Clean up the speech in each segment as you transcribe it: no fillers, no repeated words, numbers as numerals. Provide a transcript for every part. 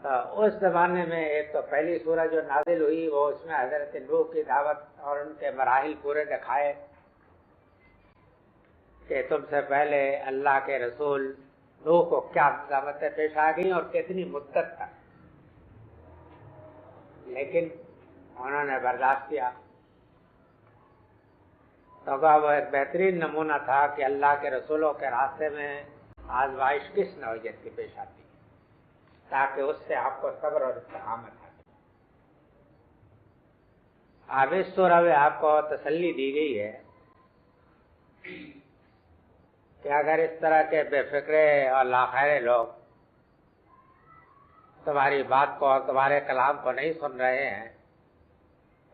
تو اس زمانے میں ایک تو پہلی سورہ جو نازل ہوئی وہ اس میں حضرت نوح کی دعوت اور ان کے مراحل پورے دکھائے کہ تم سے پہلے اللہ کے رسول نوح کو کیا دعوتیں پیش آ گئی اور کتنی مدت تک، لیکن انہوں نے برداشت کیا۔ تو وہ ایک بہترین نمونہ تھا کہ اللہ کے رسولوں کے راستے میں آزمائش کس نوعیت کی پیش آتی ہے، تاکہ اس سے آپ کو صبر اور استقامت حاصل۔ اب اس سورہ میں آپ کو تسلی دی گئی ہے کہ اگر اس طرح کے بے فکرے اور لاخیر لوگ تمہاری بات کو اور تمہارے کلام کو نہیں سن رہے ہیں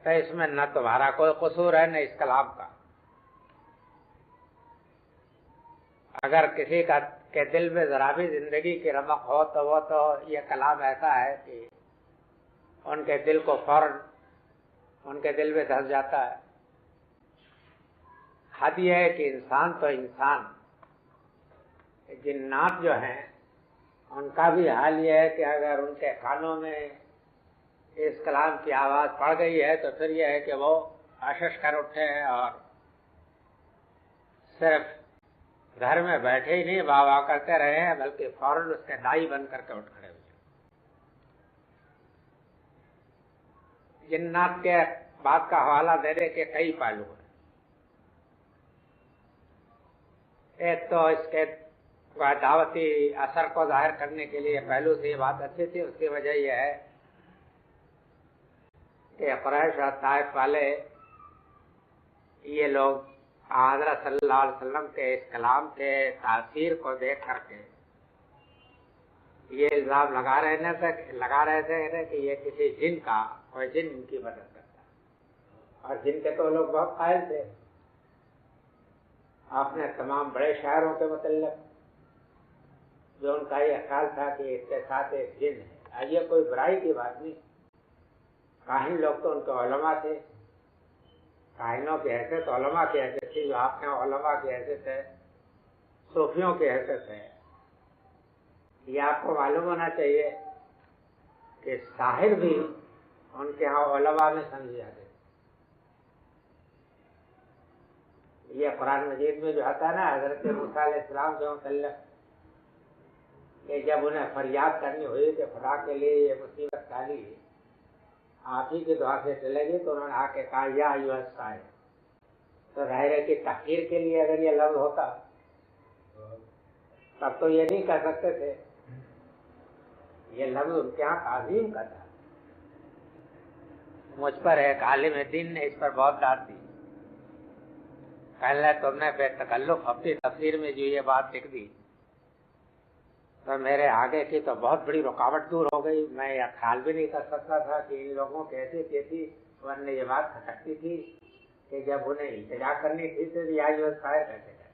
تو اس میں نہ تمہارا کوئی قصور ہے نہ اس کلام کا۔ اگر کسی کے دل میں ذرا بھی زندگی کی رمق ہو تو وہ تو یہ کلام ایسا ہے کہ ان کے دل کو فوراً ان کے دل میں دھس جاتا ہے۔ حد یہ ہے کہ انسان تو انسان، جنات جو ہیں ان کا بھی حال یہ ہے کہ اگر ان کے کانوں میں اس کلام کی آواز پڑ گئی ہے تو پھر یہ ہے کہ وہ آشش کر اٹھے اور صرف گھر میں بیٹھے ہی نہیں واہ واہ کرتے رہے ہیں، بلکہ فوراً اس کے دائی بن کر کے اٹھ کھڑے ہوئے۔ جنات کے بات کا حوالہ دینے کے کئی پہلو ہیں۔ ایک تو اس کے دعوتی اثر کو ظاہر کرنے کے لیے پہلو سے یہ بات اچھی تھی، اس کی وجہ یہ ہے کہ قریش اور طائف والے یہ لوگ حضرت صلی اللہ علیہ وسلم کے اس کلام کے تاثیر کو دیکھ کر کے یہ الزام لگا رہے تھے کہ یہ کسی جن کا کوئی جن ان کی مدد کرتا ہے، اور جن کے تو لوگ بہت قائل تھے۔ آپ نے تمام بڑے شاعروں کے متعلق جو ان کا یہ خیال تھا کہ اس کے ساتھ ایک جن ہے، یہ کوئی برائی کی بات نہیں۔ کاہن لوگ تو ان کے علماء تھے، کاہنوں کی حیثیت علماء کی حیثیت تھی، جو آپ کے علماء کی حیثیت ہے، صوفیوں کی حیثیت ہے۔ یہ آپ کو معلوم ہونا چاہیے کہ ساحر بھی ان کے ہاں علماء میں سمجھے جاتے ہیں۔ یہ قرآن مجید میں جو آتا ہے نا حضرت موسیٰ علیہ السلام سے متعلق، کہ جب انہیں فریاد کرنی ہوئی کہ خدا کے لیے یہ مصیبت ٹالی آپ ہی کی دعا سے چلے گی، تو انہوں نے آ کے کہا یا ایھا الساحر۔ تو ظاہر ہے کہ تحقیر کے لیے اگر یہ لفظ ہوتا تب تو یہ نہیں کہہ سکتے تھے، یہ لفظ ان کے یہاں تعظیم کا تھا۔ مجھ پر ایک عالم دین نے اس پر بہت ڈانٹ دی، کہنے تم نے بے تکلف اپنی تفسیر میں جو یہ بات لکھ دی تو میرے آگے کی تو بہت بڑی رکاوٹ دور ہو گئی۔ میں یہ خیال بھی نہیں کر سکتا تھا کہ ان لوگوں کی حیثیت تھی، ورنہ یہ بات کھٹکتی تھی کہ جب انہیں التجا کرنی تھی تو یا جو شاعر کہتے تھے۔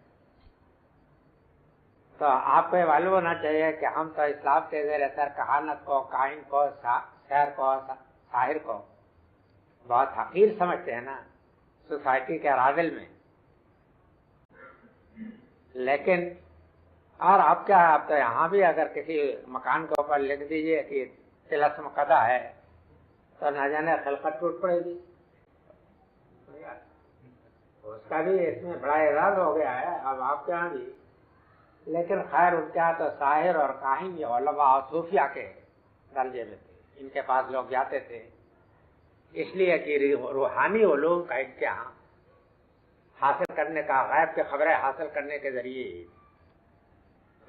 تو آپ کو معلوم ہونا چاہیے کہ ہم تو اسلام کے زیر اثر کہانت کو، کاہن کو، شاعر کو، شاعر کو بہت حقیر سمجھتے ہیں نا سوسائٹی کے راذل میں۔ لیکن اور آپ کیا، آپ تو یہاں بھی اگر کسی مکان کے اوپر لکھ دیجئے کہ طلسم قدا ہے تو نہ جانے خلقت ٹوٹ پڑے گی، اس کا بھی اس میں بڑا اعزاز ہو گیا ہے اب آپ کے یہاں بھی۔ لیکن خیر ان کے یہاں تو شاعر اور کاہن یہ علماء اور صوفیاء کے درجے میں تھے، ان کے پاس لوگ جاتے تھے اس لیے کہ روحانی علوم کا ان کے یہاں حاصل کرنے کا، غیب کی خبریں حاصل کرنے کے ذریعے ہی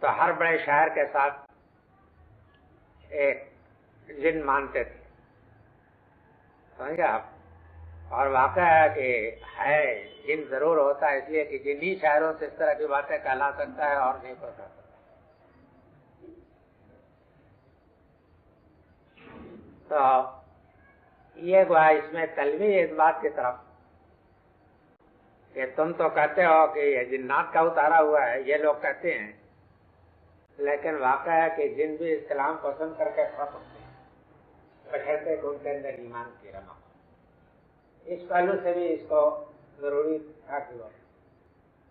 تو ہر بڑے شاعر کے ساتھ ایک جن مانتے تھے، سمجھے آپ؟ اور واقعہ ہے کہ ہے جن ضرور ہوتا ہے، اس لیے کہ جنہی شاعروں سے اس طرح کی باتیں کہلا سکتا ہے اور نہیں کر سکتا۔ تو یہ گویا اس میں تلوی اس بات کی طرف کہ تم تو کہتے ہو کہ یہ جنات کا اتارا ہوا ہے، یہ لوگ کہتے ہیں، لیکن واقعہ ہے کہ جن بھی اس کلام کو سن کر کے خوش ہوتے ہیں، بشرطے کہ ان کے اندر ایمان کی رمق۔ اس پہلو سے بھی اس کو ضروری تھا کہ وہ،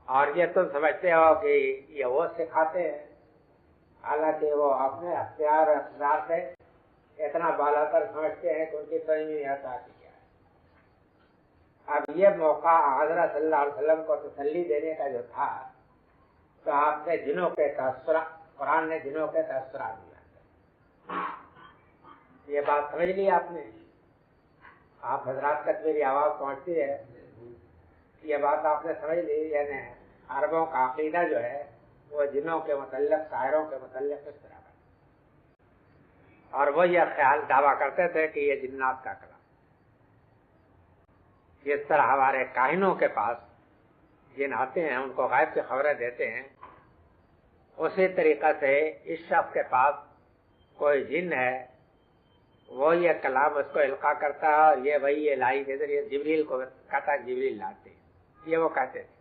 اور یہ تم سمجھتے ہو کہ یہ وہ سکھاتے ہیں، حالانکہ وہ اپنے اختیار اور اقتدار سے اتنا بالا تر سمجھتے ہیں کہ ان کی سمجھ میں نہیں آتا کہ کیا ہے۔ اب یہ موقع حضرت صلی اللہ علیہ وسلم کو تسلی دینے کا جو تھا، تو آپ نے جنوں کے تاثرات، قرآن نے جنوں کے تاثرات دیا، یہ بات سمجھ لی آپ نے؟ آپ حضرات تک میری آواز پہنچتی ہے؟ یہ بات آپ نے سمجھ لی؟ یعنی عربوں کا عقیدہ جو ہے وہ جنوں کے متعلق، شاعروں کے متعلق اس طرح ہے، اور وہ یہ خیال دعویٰ کرتے تھے کہ یہ جنات کا کلام، جس طرح ہمارے کاہنوں کے پاس جن آتے ہیں ان کو غائب کی خبریں دیتے ہیں، اسی طریقہ سے اس شخص کے پاس کوئی جن ہے، وہ یہ کلام اس کو القاء کرتا ہے، اور یہ وہی الہی کے ذریعے جبریل کو کہتا ہے، جبریل لاتے ہیں، یہ وہ کہتے تھے۔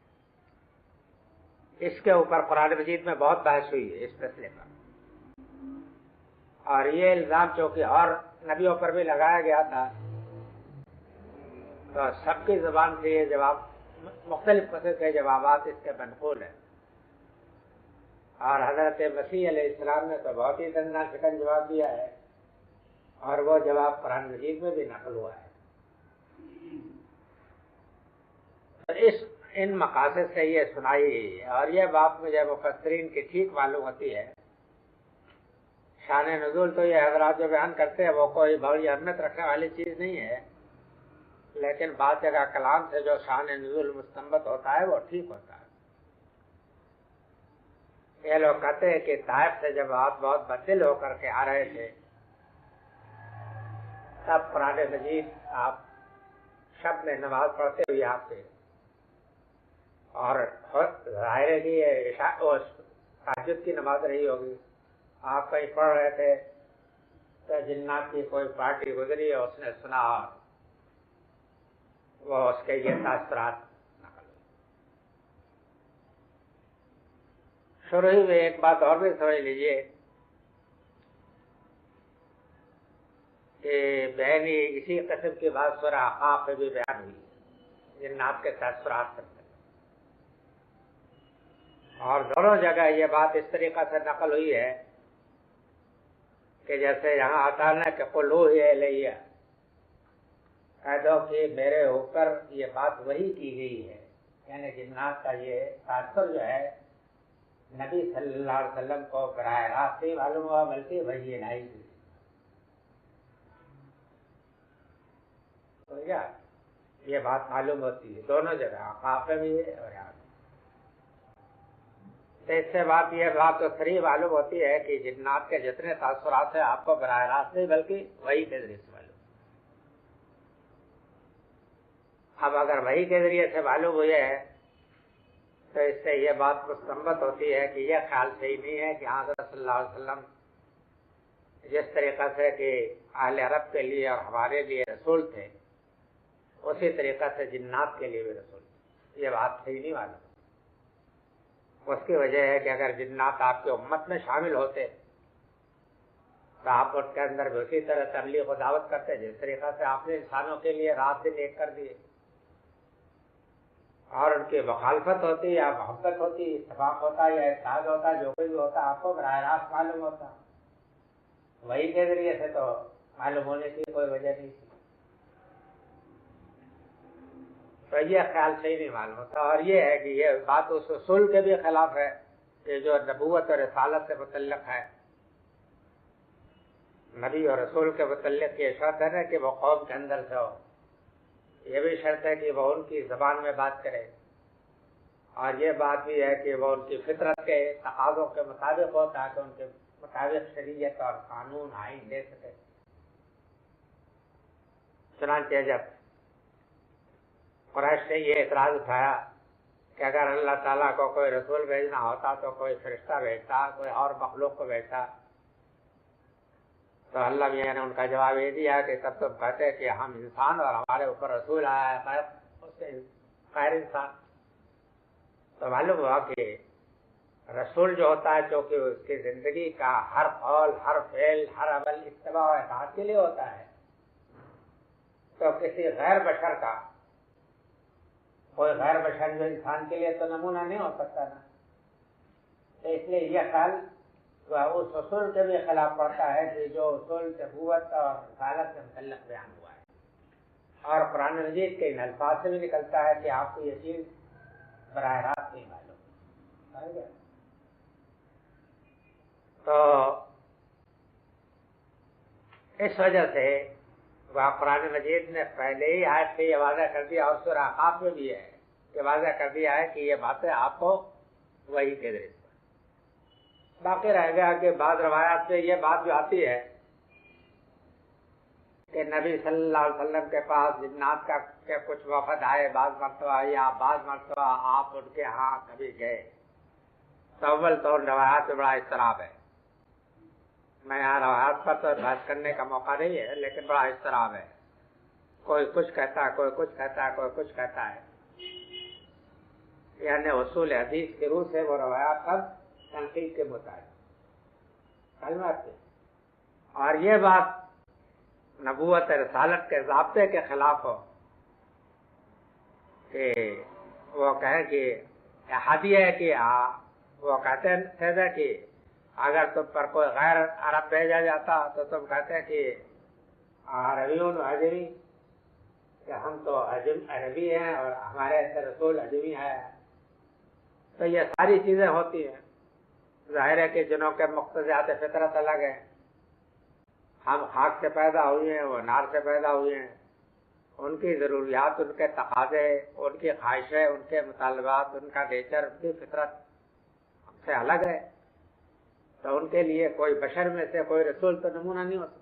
اس کے اوپر قرآن مجید میں بہت بحث ہوئی ہے اس مسئلے پر، اور یہ الزام چونکہ اور نبیوں پر بھی لگایا گیا تھا، تو سب کی زبان سے یہ جواب، مختلف قسم کے جوابات اس کے منقول ہیں، اور حضرت مسیح علیہ السلام نے تو بہت ہی دندان شکن جواب دیا ہے، اور وہ جواب قرآن مجید میں بھی نقل ہوا ہے۔ ان مقاصد سے یہ سنائی گئی ہے، اور یہ بات مجھے مفسرین کی ٹھیک معلوم ہوتی ہے۔ شان نزول تو یہ حضرات جو بیان کرتے ہیں وہ کوئی بڑی اہمیت رکھنے والی چیز نہیں ہے، لیکن بعض جگہ کلام سے جو شان نزول مستنبط ہوتا ہے وہ ٹھیک ہوتا ہے۔ یہ لوگ کہتے ہیں کہ طائف سے جب آپ بہت بدل ہو کر کے آ رہے تھے، تب قرآن مجید آپ شب میں نماز پڑھتے ہوئے آپ سے، اور ظاہر ہے کہ تہجد کی نماز رہی ہوگی، آپ کہیں پڑھ رہے تھے تو جنات کی کوئی پارٹی گزری اور اس نے سنا، اور وہ اس کے یہ تاثرات نقل ہوئے۔ شروع میں ایک بات اور بھی سمجھ لیجئے کہ بہنی اسی قسم کی بات سورہ احقاف میں بھی بیان ہوئی، جنات کے تاثرات کرتے، اور دونوں جگہ یہ بات اس طریقہ سے نقل ہوئی ہے کہ جیسے یہاں آتا ہے کہ قل اوحی الیہ، کہہ دو کہ میرے اوپر یہ بات وحی کی گئی ہے، یعنی جنات کا یہ تاثر جو ہے نبی صلی اللہ علیہ وسلم کو براہ راست ہی معلوم ہوا، بلکہ وحی الہی کی، تو یہ بات معلوم ہوتی ہے دونوں جگہ، احقاف میں بھی ہے اور یہاں۔ تو اس سے یہ بات تو صریح معلوم ہوتی ہے کہ جنات کے جتنے تاثرات ہیں آپ کو براہ راست نہیں بلکہ وحی کے ذریعے سے معلوم۔ اب اگر وحی کے ذریعے سے معلوم ہوئی ہے تو اس سے یہ بات مستنبط ہوتی ہے کہ یہ خیال صحیح نہیں ہے کہ حضرت صلی اللہ علیہ وسلم جس طریقہ سے کہ اہل عرب کے لیے اور ہمارے لیے رسول تھے، اسی طریقہ سے جنات کے لیے بھی رسول تھے، یہ بات صحیح نہیں معلوم۔ اس کی وجہ ہے کہ اگر جنات آپ کی امت میں شامل ہوتے تو آپ اس کے اندر بھی اسی طرح تبلیغ و دعوت کرتے جس طریقہ سے آپ نے انسانوں کے لیے رات دن ایک کر دیے، اور ان کی مخالفت ہوتی یا محبت ہوتی، اتفاق ہوتا یا اتحاد ہوتا، جو کوئی بھی ہوتا آپ کو براہ راست معلوم ہوتا، وہی کے ذریعے سے تو معلوم ہونے کی کوئی وجہ نہیں تھی۔ تو یہ خیال صحیح نہیں معلوم ہوتا، اور یہ ہے کہ یہ بات اس اصول کے بھی خلاف ہے کہ جو نبوت اور رسالت سے متعلق ہے، نبی اور رسول کے متعلق یہ شرط ہے نا کہ وہ قوم کے اندر سے ہو، یہ بھی شرط ہے کہ وہ ان کی زبان میں بات کرے، اور یہ بات بھی ہے کہ وہ ان کی فطرت کے تقاضوں کے مطابق ہو تاکہ ان کے مطابق شریعت اور قانون آئین دے سکے۔ چنانچہ جب قریش نے یہ اعتراض اٹھایا کہ اگر اللہ تعالیٰ کو کوئی رسول بھیجنا ہوتا تو کوئی فرشتہ بھیجتا، کوئی اور مخلوق کو بھیجتا، تو اللہ میاں نے ان کا جواب یہ دیا کہ تب تم کہتے کہ ہم انسان اور ہمارے اوپر رسول آیا ہے اس سے غیر انسان۔ تو معلوم ہوا کہ رسول جو ہوتا ہے چونکہ اس کی زندگی کا ہر قول، ہر فعل، ہر عمل اتباع و اطاعت کے لیے ہوتا ہے، تو کسی غیر بشر کا، کوئی غیر بشر جو انسان کے لیے تو نمونہ نہیں ہو سکتا نا، تو اس لیے یہ خیال وہ اس اصول کے بھی خلاف پڑتا ہے کہ جو اصول نبوت اور رسالت سے متعلق بیان ہوا ہے، اور قرآن مجید کے ان الفاظ سے بھی نکلتا ہے کہ آپ کو یہ چیز براہ راست نہیں معلوم۔ تو اس وجہ سے وہ قرآن مجید نے پہلے ہی آیت سے یہ واضح کر دیا، اور سورہ احقاف میں بھی ہے کہ واضح کر دیا ہے کہ یہ باتیں آپ کو وہی کے ذریعے۔ باقی رہ گیا کہ بعض روایات سے یہ بات جو آتی ہے کہ نبی صلی اللہ علیہ وسلم کے پاس جنات کا کے کچھ وفد آئے بعض مرتبہ، یا بعض مرتبہ آپ ان کے ہاں کبھی گئے، تو اول طور روایات میں بڑا اضطراب ہے۔ میں یہاں روایات پر تو بحث کرنے کا موقع نہیں ہے، لیکن بڑا اضطراب ہے، کوئی کچھ کہتا ہے، کوئی کچھ کہتا ہے، کوئی کچھ کہتا ہے، یعنی اصول حدیث کے روح سے وہ روایات پر تنقید کے مطابق کلمات کے، اور یہ بات نبوت رسالت کے ضابطے کے خلاف ہو کہ وہ کہیں کہ ہدیہ ہے کہ وہ کہتے تھے کہ اگر تم پر کوئی غیر عرب بھیجا جاتا تو تم کہتے کہ عربیون و عجمی، کہ ہم تو عربی ہیں اور ہمارے اندر رسول عجمی ہے۔ تو یہ ساری چیزیں ہوتی ہیں، ظاہر ہے کہ جنوں کے مقتضیات فطرت الگ ہیں، ہم خاک سے پیدا ہوئے ہیں، وہ نار سے پیدا ہوئے ہیں، ان کی ضروریات، ان کے تقاضے، ان کی خواہشیں، ان کے مطالبات، ان کا نیچر، ان کی فطرت ہم سے الگ ہے، تو ان کے لیے کوئی بشر میں سے کوئی رسول تو نمونہ نہیں ہو سکتا۔